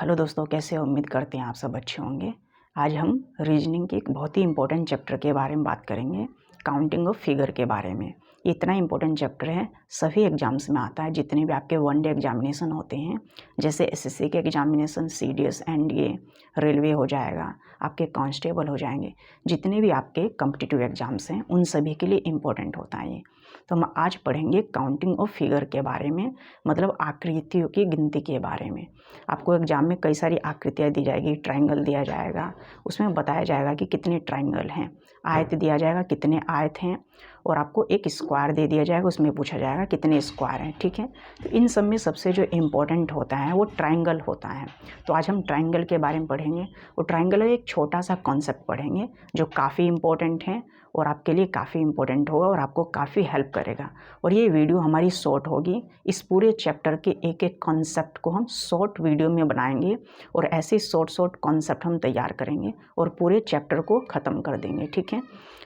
Hello दोस्तों, कैसे हो? उम्मीद करते हैं आप सब अच्छे होंगे। आज हम रीजनिंग के एक बहुत ही इंपॉर्टेंट चैप्टर के बारे में बात करेंगे, काउंटिंग ऑफ फिगर के बारे में। ये इतना इंपॉर्टेंट चैप्टर है, सभी एग्जाम्स में आता है। जितने भी आपके वन डे एग्जामिनेशन होते हैं, जैसे एसएससी के एग्जामिनेशन, सीडीएस, एनडीए, रेलवे हो जाएगा, आपके कांस्टेबल हो जाएंगे, जितने भी आपके कॉम्पिटिटिव एग्जाम्स हैं उन सभी के लिए इम्पोर्टेंट होता है ये। तो हम आज पढ़ेंगे काउंटिंग ऑफ फिगर के बारे में, मतलब आकृतियों की गिनती के बारे में। आपको एग्जाम में कई सारी आकृतियाँ दी जाएगी, ट्रायंगल दिया जाएगा, उसमें बताया जाएगा कि कितने ट्रायंगल हैं, आयत दिया जाएगा कितने आयत हैं, और आपको एक स्क्वायर दे दिया जाएगा, उसमें पूछा जाएगा कितने स्क्वायर हैं। ठीक है, तो इन सब में सबसे जो इम्पोर्टेंट होता है वो ट्रायंगल होता है। तो आज हम ट्रायंगल के बारे में पढ़ेंगे, और ट्रायंगल एक छोटा सा कॉन्सेप्ट पढ़ेंगे जो काफ़ी इम्पोर्टेंट है और आपके लिए काफ़ी इम्पोर्टेंट होगा और आपको काफ़ी हेल्प करेगा। और ये वीडियो हमारी शॉर्ट होगी, इस पूरे चैप्टर के एक एक कॉन्सेप्ट को हम शॉर्ट वीडियो में बनाएंगे और ऐसे शॉर्ट कॉन्सेप्ट हम तैयार करेंगे और पूरे चैप्टर को ख़त्म कर देंगे। ठीक है,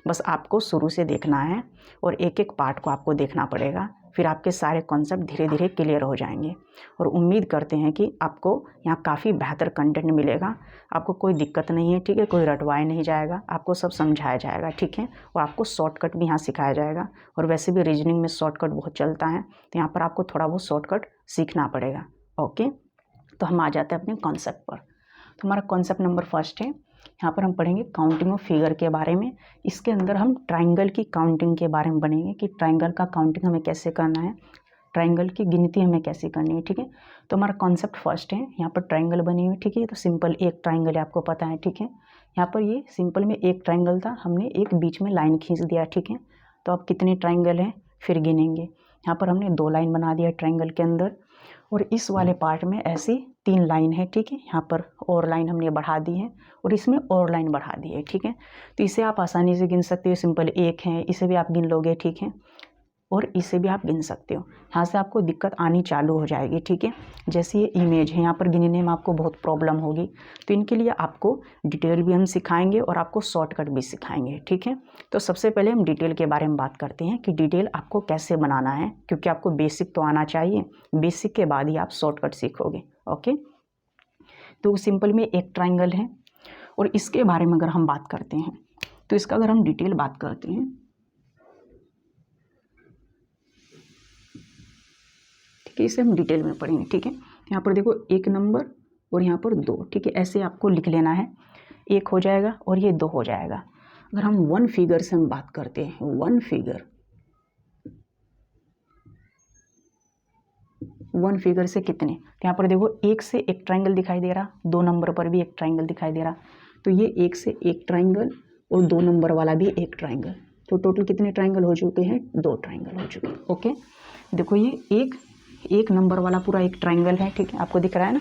बस आपको शुरू से देखना है और एक एक पार्ट को आपको देखना पड़ेगा, फिर आपके सारे कॉन्सेप्ट धीरे धीरे क्लियर हो जाएंगे। और उम्मीद करते हैं कि आपको यहाँ काफ़ी बेहतर कंटेंट मिलेगा, आपको कोई दिक्कत नहीं है। ठीक है, कोई रटवाए नहीं जाएगा, आपको सब समझाया जाएगा। ठीक है, और आपको शॉर्टकट भी यहाँ सिखाया जाएगा, और वैसे भी रीजनिंग में शॉर्टकट बहुत चलता है, तो यहाँ पर आपको थोड़ा बहुत शॉर्टकट सीखना पड़ेगा। ओके, तो हम आ जाते हैं अपने कॉन्सेप्ट पर। तो हमारा कॉन्सेप्ट नंबर फर्स्ट है, यहाँ पर हम पढ़ेंगे काउंटिंग ऑफ फिगर के बारे में। इसके अंदर हम ट्रायंगल की काउंटिंग के बारे में पढ़ेंगे कि ट्रायंगल का काउंटिंग हमें कैसे करना है, ट्रायंगल की गिनती हमें कैसे करनी है। ठीक है, तो हमारा कॉन्सेप्ट फर्स्ट है, यहाँ पर ट्रायंगल बनी हुई। ठीक है, तो सिंपल एक ट्रायंगल है, आपको पता है। ठीक है, यहाँ पर ये सिंपल में एक ट्रायंगल था, हमने एक बीच में लाइन खींच दिया। ठीक है, तो अब कितने ट्रायंगल हैं फिर गिनेंगे। यहाँ पर हमने 2 लाइन बना दिया ट्रायंगल के अंदर, और इस वाले पार्ट में ऐसे 3 लाइन है। ठीक है, यहाँ पर और लाइन हमने बढ़ा दी है और इसमें और लाइन बढ़ा दी है। ठीक है, तो इसे आप आसानी से गिन सकते हो, सिंपल एक है, इसे भी आप गिन लोगे। ठीक है, और इसे भी आप गिन सकते हो। यहाँ से आपको दिक्कत आनी चालू हो जाएगी। ठीक है, जैसे ये इमेज है, यहाँ पर गिनने में आपको बहुत प्रॉब्लम होगी, तो इनके लिए आपको डिटेल भी हम सिखाएंगे और आपको शॉर्टकट भी सिखाएंगे। ठीक है, तो सबसे पहले हम डिटेल के बारे में बात करते हैं कि डिटेल आपको कैसे बनाना है, क्योंकि आपको बेसिक तो आना चाहिए, बेसिक के बाद ही आप शॉर्टकट सीखोगे। ओके, तो सिंपल में एक ट्रायंगल है, और इसके बारे में अगर हम बात करते हैं तो इसका अगर हम डिटेल बात करते हैं, ठीक है, इसे हम डिटेल में पढ़ेंगे। ठीक है, यहाँ पर देखो 1 नंबर और यहाँ पर 2। ठीक है, ऐसे आपको लिख लेना है, 1 हो जाएगा और ये 2 हो जाएगा। अगर हम वन फिगर से हम बात करते हैं, वन फिगर से कितने, तो यहाँ पर देखो 1 से एक ट्रायंगल दिखाई दे रहा, 2 नंबर पर भी एक ट्रायंगल दिखाई दे रहा, तो ये 1 से एक ट्रायंगल और 2 नंबर वाला भी एक ट्रायंगल, तो टोटल कितने ट्रायंगल हो चुके हैं? 2 ट्रायंगल हो चुके हैं। ओके, देखो ये एक नंबर वाला पूरा एक ट्रायंगल है। ठीक है, आपको दिख रहा है ना,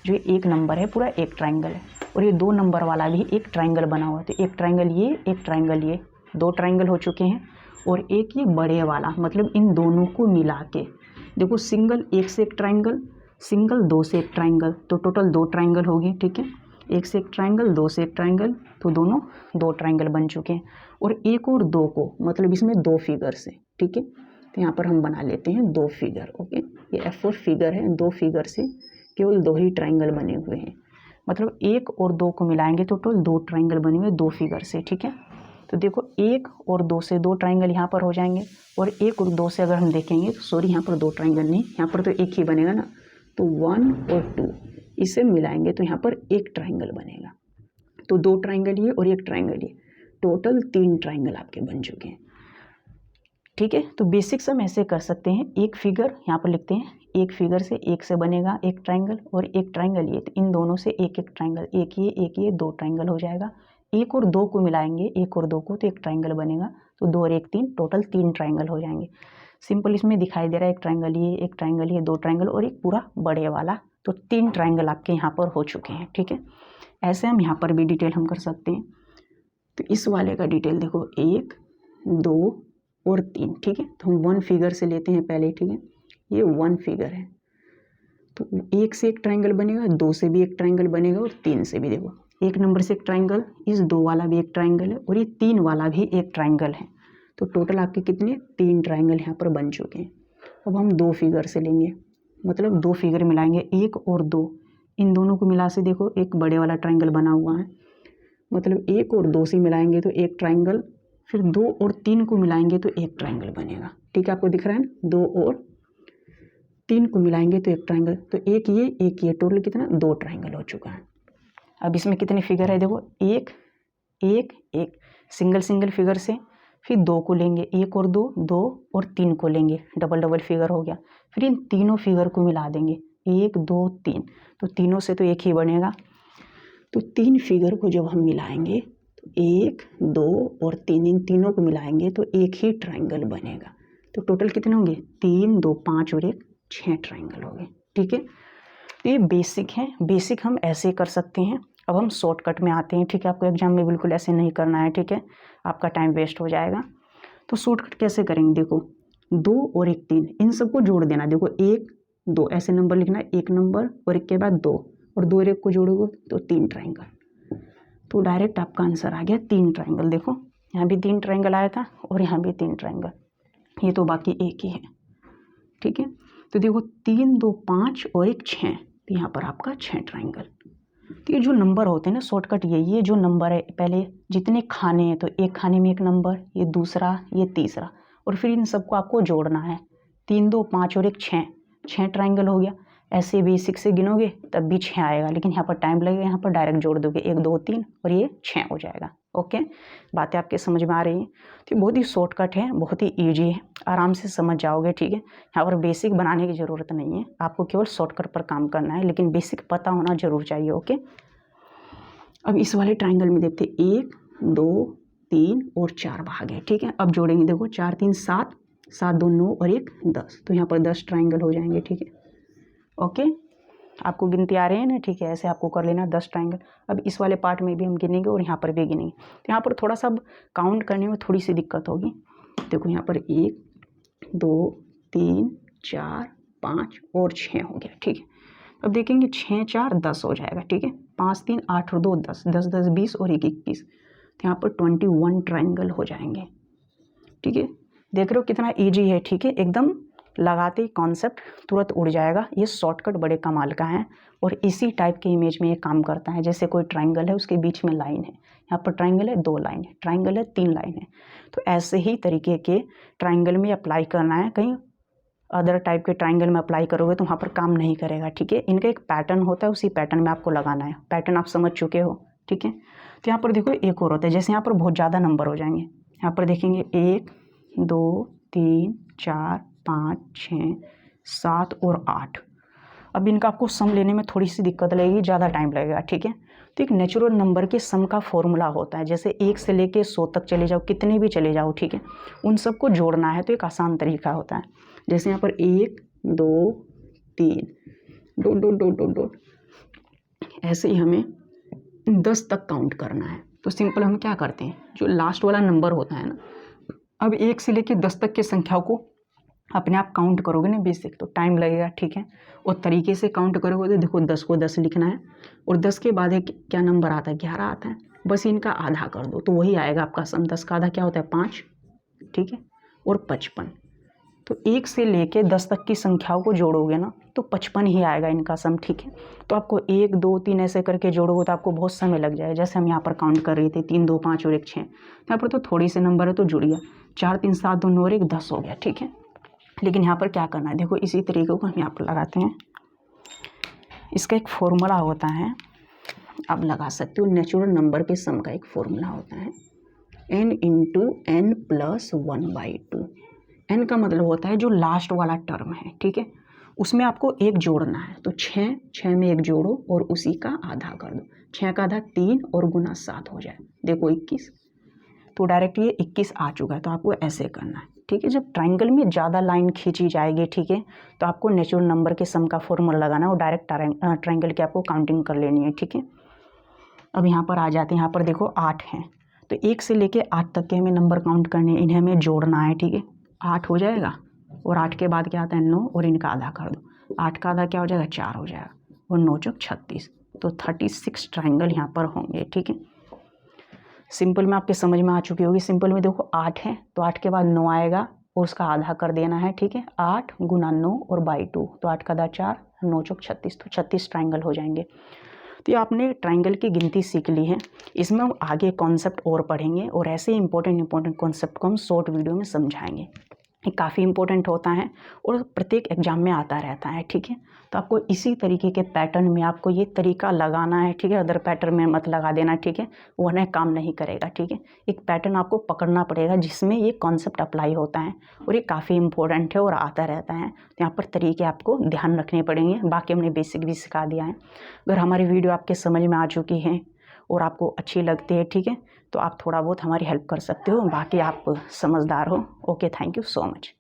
जो 1 नंबर है पूरा एक ट्रायंगल है, और ये 2 नंबर वाला भी एक ट्रायंगल बना हुआ है, तो एक ट्रायंगल ये, एक ट्रायंगल ये, 2 ट्रायंगल हो चुके हैं। और एक ये बड़े वाला, मतलब इन दोनों को मिला के देखो, सिंगल 1 से एक ट्रायंगल, सिंगल 2 से एक ट्रायंगल, तो टोटल 2 ट्रायंगल हो गए। ठीक है, 1 से एक ट्रायंगल, 2 से एक ट्रायंगल, तो दोनों 2 ट्रायंगल बन चुके हैं। और 1 और 2 को, मतलब इसमें 2 फिगर से, ठीक है, तो यहाँ पर हम बना लेते हैं 2 फिगर। ओके, ये F4 फिगर है, 2 फिगर से केवल 2 ही ट्रायंगल बने हुए हैं, मतलब 1 और 2 को मिलाएंगे तो टोटल 2 ट्रायंगल बने हुए 2 फिगर से। ठीक है, तो देखो 1 और 2 से 2 ट्रायंगल यहाँ पर हो जाएंगे, और 1 और 2 से अगर हम देखेंगे तो सॉरी, यहाँ पर 2 ट्रायंगल नहीं, यहाँ पर तो एक ही बनेगा ना, तो 1 और 2 इसे मिलाएंगे तो यहाँ पर एक ट्रायंगल बनेगा, तो 2 ट्रायंगल ये और एक ट्रायंगल ये, टोटल 3 ट्रायंगल आपके बन चुके हैं। ठीक है, तो बेसिक्स हम ऐसे कर सकते हैं, एक फिगर यहाँ पर लिखते हैं, एक फिगर से 1 से बनेगा एक ट्रायंगल, और एक ट्रायंगल ये, तो इन दोनों से एक एक ट्रायंगल, एक ये 2 ट्रायंगल हो जाएगा। 1 और 2 को मिलाएंगे, 1 और 2 को, तो एक ट्रायंगल बनेगा, तो 2 और 1 3, टोटल 3 ट्रायंगल हो जाएंगे। सिंपल इसमें दिखाई दे रहा है एक ट्रायंगल ये, एक ट्रायंगल ये, 2 ट्रायंगल और एक पूरा बड़े वाला, तो 3 ट्रायंगल आपके यहाँ पर हो चुके हैं। ठीक है, ऐसे हम यहाँ पर भी डिटेल हम कर सकते हैं। तो इस वाले का डिटेल देखो, 1 2 और 3। ठीक है, तो हम 1 फिगर से लेते हैं पहले। ठीक है, ये 1 फिगर है, तो 1 से एक ट्रायंगल बनेगा, 2 से भी एक ट्रायंगल बनेगा, और 3 से भी। देखो 1 नंबर से एक ट्रायंगल, इस 2 वाला भी एक ट्रायंगल है, और ये 3 वाला भी एक ट्रायंगल है, तो टोटल आपके कितने? 3 ट्रायंगल यहाँ पर बन चुके हैं। अब हम 2 फिगर से लेंगे, मतलब 2 फिगर मिलाएंगे, 1 और 2, इन दोनों को मिला से देखो एक बड़े वाला ट्राइंगल बना हुआ है, मतलब 1 और 2 से मिलाएंगे तो एक ट्राइंगल, फिर 2 और 3 को मिलाएंगे तो एक ट्राइंगल बनेगा। ठीक है, आपको दिख रहा है ना, 2 और 3 को मिलाएंगे तो एक ट्राइंगल, तो एक ये टोटल कितना 2 ट्राइंगल हो चुका है। अब इसमें कितने फिगर है देखो, एक एक एक, सिंगल सिंगल फिगर से फिर 2 को लेंगे, 1 और 2, 2 और 3 को लेंगे, डबल डबल फिगर हो गया, फिर इन तीनों फिगर को मिला देंगे, 1 2 3, तो तीनों से तो एक ही बनेगा। तो 3 फिगर को जब हम मिलाएंगे तो 1 2 और 3, इन तीनों को मिलाएंगे तो एक ही ट्राइंगल बनेगा। तो टोटल कितने होंगे, 3 2 5 और 1 6 ट्राइंगल हो गए। ठीक है, तो ये बेसिक है, बेसिक हम ऐसे कर सकते हैं। अब हम शॉर्टकट में आते हैं। ठीक है, आपको एग्जाम में बिल्कुल ऐसे नहीं करना है, ठीक है, आपका टाइम वेस्ट हो जाएगा। तो शॉर्टकट कैसे करेंगे, देखो 2 और 1 3, इन सबको जोड़ देना। देखो 1 2 ऐसे नंबर लिखना है, 1 नंबर और 1 के बाद 2, और 2 और 1 को जोड़ोगे तो 3 ट्राइंगल। तो डायरेक्ट आपका आंसर आ गया 3 ट्राइंगल। देखो यहाँ भी 3 ट्राइंगल आया था और यहाँ भी 3 ट्राइंगल, ये तो बाकी एक ही है। ठीक है, तो देखो 3 2 5 और 1 6, तो यहाँ पर आपका 6 ट्राइंगल। तो ये जो नंबर होते हैं ना, शॉर्टकट ये जो नंबर है, पहले जितने खाने हैं तो एक खाने में एक नंबर, ये दूसरा, ये तीसरा, और फिर इन सबको आपको जोड़ना है। 3 2 5 और 1 6 ट्राइंगल हो गया। ऐसे बेसिक से गिनोगे तब भी 6 आएगा, लेकिन यहाँ पर टाइम लगेगा, यहाँ पर डायरेक्ट जोड़ दोगे 1 2 3 और ये 6 हो जाएगा। ओके, बातें आपके समझ में आ रही हैं। तो बहुत ही शॉर्टकट है, बहुत ही ईजी है, आराम से समझ जाओगे। ठीक है, यहाँ पर बेसिक बनाने की ज़रूरत नहीं है, आपको केवल शॉर्टकट पर काम करना है, लेकिन बेसिक पता होना जरूर चाहिए। ओके, अब इस वाले ट्राइंगल में देखते 1 2 3 और 4 भाग है। ठीक है, अब जोड़ेंगे, देखो 4 3 7, 7 2 9 और 1 10, तो यहाँ पर 10 ट्राइंगल हो जाएंगे। ठीक है, ओके, आपको गिनती आ रहे हैं ना। ठीक है, ऐसे आपको कर लेना 10 ट्राइंगल। अब इस वाले पार्ट में भी हम गिनेंगे और यहाँ पर भी गिनेंगे, तो यहाँ पर थोड़ा सा काउंट करने में थोड़ी सी दिक्कत होगी। देखो यहाँ पर 1 2 3 4 5 और 6 हो गया। ठीक है, अब देखेंगे 6 4 10 हो जाएगा। ठीक है, 5 3 8 और 2 10, 10 10 20 और 1 21, तो यहाँ पर 21 ट्राइंगल हो जाएंगे। ठीक है, देख रहे हो कितना ईजी है। ठीक है, एकदम लगाते ही कॉन्सेप्ट तुरंत उड़ जाएगा। ये शॉर्टकट बड़े कमाल का है और इसी टाइप के इमेज में ये काम करता है। जैसे कोई ट्राइंगल है, उसके बीच में लाइन है, यहाँ पर ट्राइंगल है 2 लाइन है, ट्राइंगल है 3 लाइन है, तो ऐसे ही तरीके के ट्राइंगल में अप्लाई करना है। कहीं अदर टाइप के ट्राइंगल में अप्लाई करोगे तो वहाँ पर काम नहीं करेगा। ठीक है, इनका एक पैटर्न होता है, उसी पैटर्न में आपको लगाना है। पैटर्न आप समझ चुके हो। ठीक है, तो यहाँ पर देखो एक और होता है, जैसे यहाँ पर बहुत ज़्यादा नंबर हो जाएंगे, यहाँ पर देखेंगे 1 2 3 4 5 6 7 और 8। अब इनका आपको सम लेने में थोड़ी सी दिक्कत लगेगी, ज़्यादा टाइम लगेगा। ठीक है, तो एक नेचुरल नंबर के सम का फॉर्मूला होता है, जैसे 1 से लेके 100 तक चले जाओ, कितने भी चले जाओ। ठीक है, उन सबको जोड़ना है, तो एक आसान तरीका होता है। जैसे यहाँ पर 1 2 3 dot dot dot dot dot, ऐसे ही हमें 10 तक काउंट करना है। तो सिंपल हम क्या करते हैं, जो लास्ट वाला नंबर होता है ना, अब 1 से लेके 10 तक की संख्याओं को अपने आप काउंट करोगे ना बेसिक, तो टाइम लगेगा। ठीक है, और तरीके से काउंट करोगे तो देखो 10 को 10 लिखना है, और 10 के बाद एक क्या नंबर आता है, 11 आता है, बस इनका आधा कर दो तो वही आएगा आपका सम। 10 का आधा क्या होता है 5। ठीक है, और 55, तो 1 से लेके 10 तक की संख्याओं को जोड़ोगे ना तो 55 ही आएगा इनका सम। ठीक है, तो आपको 1 2 3 ऐसे करके जोड़ोगे तो आपको बहुत समय लग जाएगा। जैसे हम यहाँ पर काउंट कर रहे थे 3 2 5 और 1 6, यहाँ पर तो थोड़ी से नंबर है तो जुड़ गया, 4 3 7 2 9 और 1 10 हो गया। ठीक है, लेकिन यहाँ पर क्या करना है, देखो इसी तरीके को हम यहाँ पर लगाते हैं। इसका एक फॉर्मूला होता है, आप लगा सकते हो, नेचुरल नंबर के सम का एक फॉर्मूला होता है n into n plus 1/2। n का मतलब होता है जो लास्ट वाला टर्म है। ठीक है, उसमें आपको एक जोड़ना है, तो 6 में एक जोड़ो और उसी का आधा कर दो। 6 का आधा 3 और गुना 7 हो जाए, देखो 21, तो डायरेक्ट ये 21 आ चुका है। तो आपको ऐसे करना है। ठीक है, जब ट्राइंगल में ज़्यादा लाइन खींची जाएगी, ठीक है, तो आपको नेचुरल नंबर के सम का फॉर्मूला लगाना है और डायरेक्ट ट्राइंगल की आपको काउंटिंग कर लेनी है। ठीक है, अब यहाँ पर आ जाते हैं, यहाँ पर देखो 8 हैं, तो 1 से लेके 8 तक के हमें नंबर काउंट करने हैं, इन्हें हमें जोड़ना है। ठीक है, 8 हो जाएगा, और 8 के बाद क्या आता है 9, और इनका आधा कर दो, 8 का आधा क्या हो जाएगा 4 हो जाएगा, और 9 चौक 36, तो 36 ट्राइंगल यहाँ पर होंगे। ठीक है, सिंपल में आपके समझ में आ चुकी होगी। सिंपल में देखो 8 है तो 8 के बाद 9 आएगा और उसका आधा कर देना है। ठीक है, 8 गुना 9 और 2, तो 8 का आधा 4, 9 चौक 36, तो 36 ट्राइंगल हो जाएंगे। तो ये आपने ट्राइंगल की गिनती सीख ली है। इसमें हम आगे कॉन्सेप्ट और पढ़ेंगे और ऐसे इंपॉर्टेंट कॉन्सेप्ट को हम शॉर्ट वीडियो में समझाएंगे। ये काफ़ी इंपॉर्टेंट होता है और प्रत्येक एग्जाम में आता रहता है, ठीक है। तो आपको इसी तरीके के पैटर्न में आपको ये तरीका लगाना है, ठीक है। अदर पैटर्न में मत लगा देना, ठीक है, वरना काम नहीं करेगा, ठीक है। एक पैटर्न आपको पकड़ना पड़ेगा जिसमें ये कॉन्सेप्ट अप्लाई होता है और ये काफ़ी इंपॉर्टेंट है और आता रहता है। तो यहाँ पर तरीके आपको ध्यान रखने पड़ेंगे। बाकी हमने बेसिक भी सिखा दिया है। अगर हमारी वीडियो आपके समझ में आ चुकी है और आपको अच्छी लगती है, ठीक है, तो आप थोड़ा बहुत हमारी हेल्प कर सकते हो। बाकी आप समझदार हो। Okay, thank you so much.